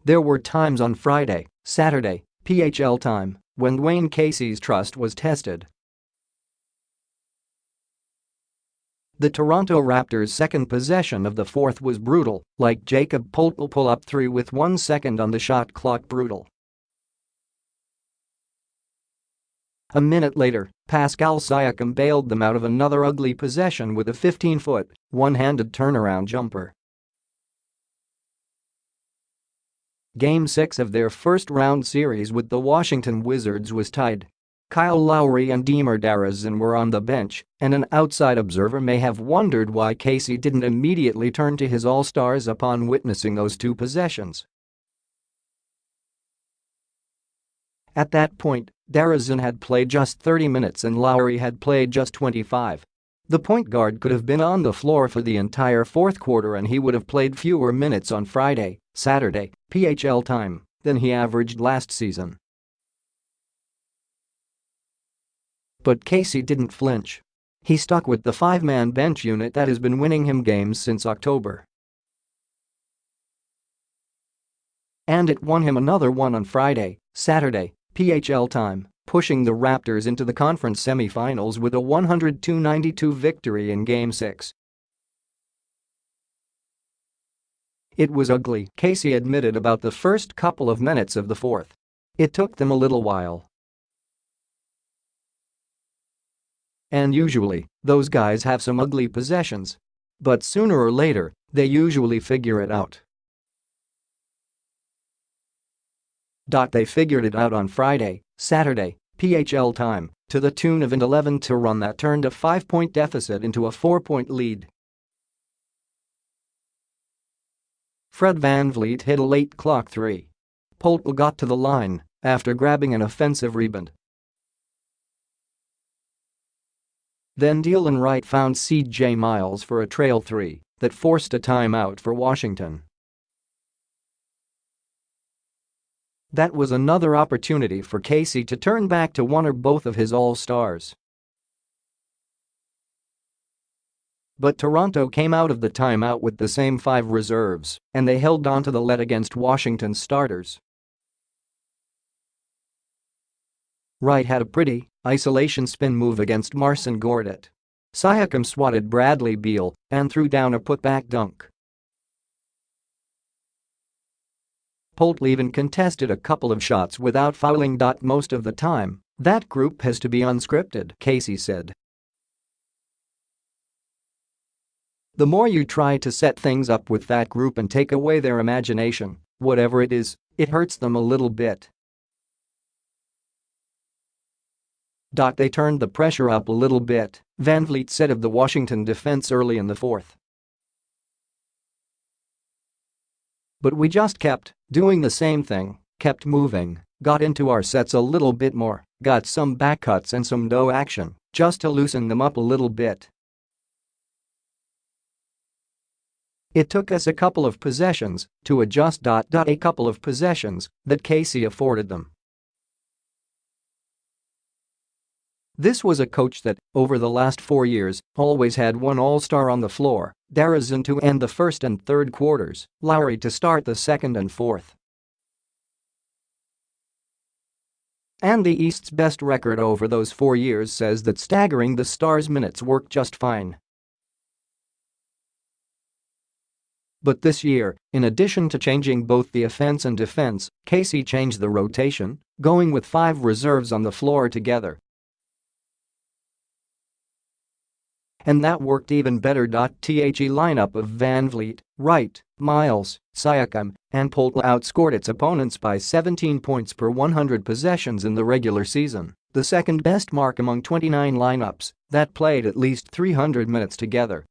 There were times on Friday, Saturday, PHL time, when Dwane Casey's trust was tested. The Toronto Raptors' second possession of the fourth was brutal, like Jakob Poeltl pull-up three with 1 second on the shot clock brutal. A minute later, Pascal Siakam bailed them out of another ugly possession with a 15-foot, one-handed turnaround jumper. Game 6 of their first-round series with the Washington Wizards was tied. Kyle Lowry and DeMar DeRozan were on the bench, and an outside observer may have wondered why Casey didn't immediately turn to his All-Stars upon witnessing those two possessions. At that point, DeRozan had played just 30 minutes and Lowry had played just 25. The point guard could have been on the floor for the entire fourth quarter and he would have played fewer minutes on Friday, Saturday, PHL time, than he averaged last season. But Casey didn't flinch. He stuck with the five-man bench unit that has been winning him games since October. And it won him another one on Friday, Saturday, PHL time, pushing the Raptors into the conference semifinals with a 102-92 victory in Game 6. It was ugly, Casey admitted about the first couple of minutes of the fourth. It took them a little while. And usually, those guys have some ugly possessions. But sooner or later, they usually figure it out. They figured it out on Friday, Saturday, PHL time, to the tune of an 11-2 run that turned a 5-point deficit into a 4-point lead. Fred VanVleet hit a late clock three. Poeltl got to the line after grabbing an offensive rebound. Then Delon Wright found C.J. Miles for a trail three that forced a timeout for Washington. That was another opportunity for Casey to turn back to one or both of his All-Stars. But Toronto came out of the timeout with the same 5 reserves, and they held on to the lead against Washington's starters. Wright had a pretty isolation spin move against Marcin Gortat. Siakam swatted Bradley Beal and threw down a putback dunk. Poeltl even contested a couple of shots without fouling. Most of the time, that group has to be unscripted, Casey said. The more you try to set things up with that group and take away their imagination, whatever it is, it hurts them a little bit. They turned the pressure up a little bit, VanVleet said of the Washington defense early in the fourth. But we just kept doing the same thing, kept moving, got into our sets a little bit more, got some back cuts and some no action, just to loosen them up a little bit. It took us a couple of possessions to adjust. A couple of possessions that Casey afforded them. This was a coach that, over the last 4 years, always had one All-Star on the floor, DeRozan to end the first and third quarters, Lowry to start the second and fourth. And the East's best record over those 4 years says that staggering the Stars' minutes worked just fine. But this year, in addition to changing both the offense and defense, Casey changed the rotation, going with 5 reserves on the floor together. And that worked even better. The lineup of VanVleet, Wright, Miles, Siakam, and Poeltl outscored its opponents by 17 points per 100 possessions in the regular season, the second best mark among 29 lineups that played at least 300 minutes together.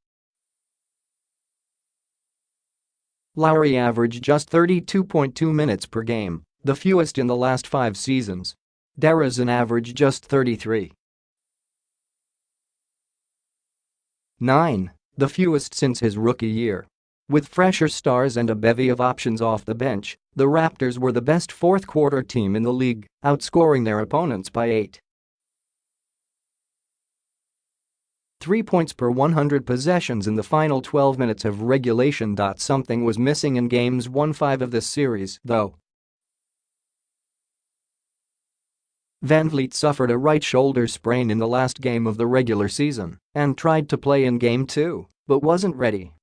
Lowry averaged just 32.2 minutes per game, the fewest in the last 5 seasons. DeRozan averaged just 33.9, the fewest since his rookie year. With fresher stars and a bevy of options off the bench, the Raptors were the best fourth-quarter team in the league, outscoring their opponents by 8. 3 points per 100 possessions in the final 12 minutes of regulation. Something was missing in games 1-5 of this series, though. VanVleet suffered a right shoulder sprain in the last game of the regular season and tried to play in Game 2, but wasn't ready.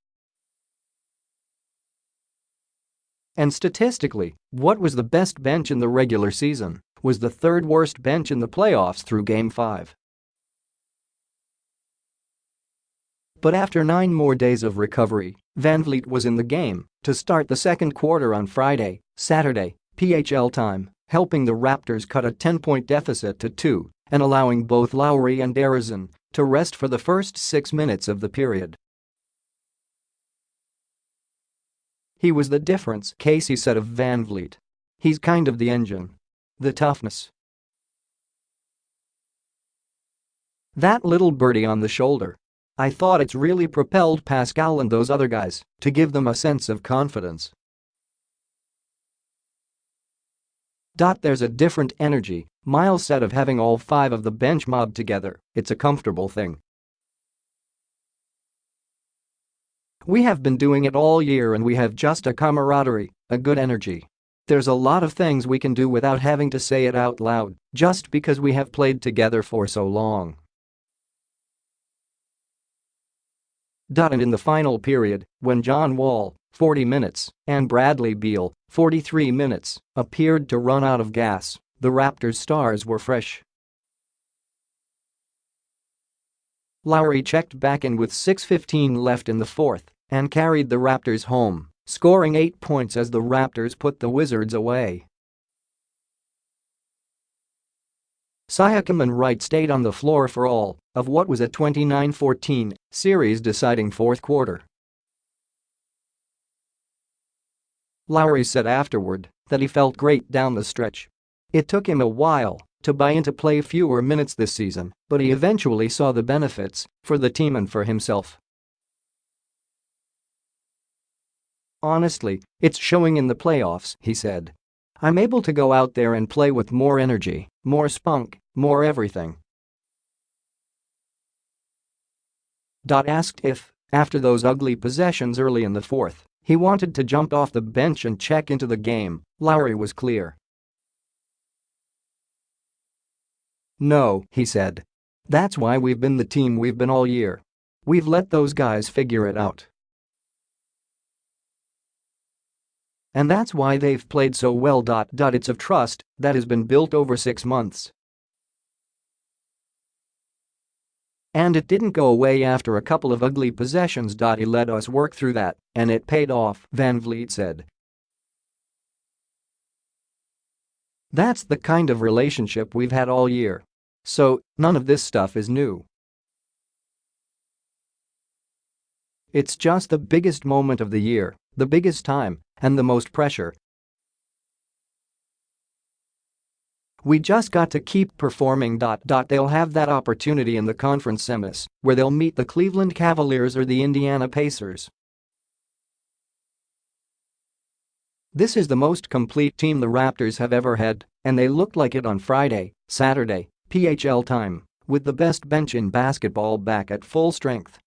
And statistically, what was the best bench in the regular season was the third worst bench in the playoffs through Game 5. But after 9 more days of recovery, VanVleet was in the game to start the second quarter on Friday, Saturday, PHL time, helping the Raptors cut a 10-point deficit to 2 and allowing both Lowry and DeRozan to rest for the first 6 minutes of the period. He was the difference, Casey said of VanVleet. He's kind of the engine. The toughness. That little birdie on the shoulder. I thought it's really propelled Pascal and those other guys to give them a sense of confidence. There's a different energy, Miles said of having all 5 of the bench mobbed together. It's a comfortable thing. We have been doing it all year and we have just a camaraderie, a good energy. There's a lot of things we can do without having to say it out loud, just because we have played together for so long. And in the final period, when John Wall, 40 minutes, and Bradley Beal, 43 minutes, appeared to run out of gas, the Raptors' stars were fresh. Lowry checked back in with 6:15 left in the fourth and carried the Raptors home, scoring 8 points as the Raptors put the Wizards away. Siakam and Wright stayed on the floor for all of what was a 29-14 series-deciding fourth quarter. Lowry said afterward that he felt great down the stretch. It took him a while to buy into play fewer minutes this season, but he eventually saw the benefits for the team and for himself. Honestly, it's showing in the playoffs, he said. I'm able to go out there and play with more energy, more spunk, more everything. Asked if, after those ugly possessions early in the fourth, he wanted to jump off the bench and check into the game, Lowry was clear. No, he said. That's why we've been the team we've been all year. We've let those guys figure it out. And that's why they've played so well. It's of trust that has been built over 6 months. And it didn't go away after a couple of ugly possessions. He let us work through that, and it paid off, VanVleet said. That's the kind of relationship we've had all year. So, none of this stuff is new. It's just the biggest moment of the year, the biggest time, and the most pressure. We just got to keep performing. They'll have that opportunity in the conference semis, where they'll meet the Cleveland Cavaliers or the Indiana Pacers. This is the most complete team the Raptors have ever had, and they looked like it on Friday, Saturday, PHL time, with the best bench in basketball back at full strength.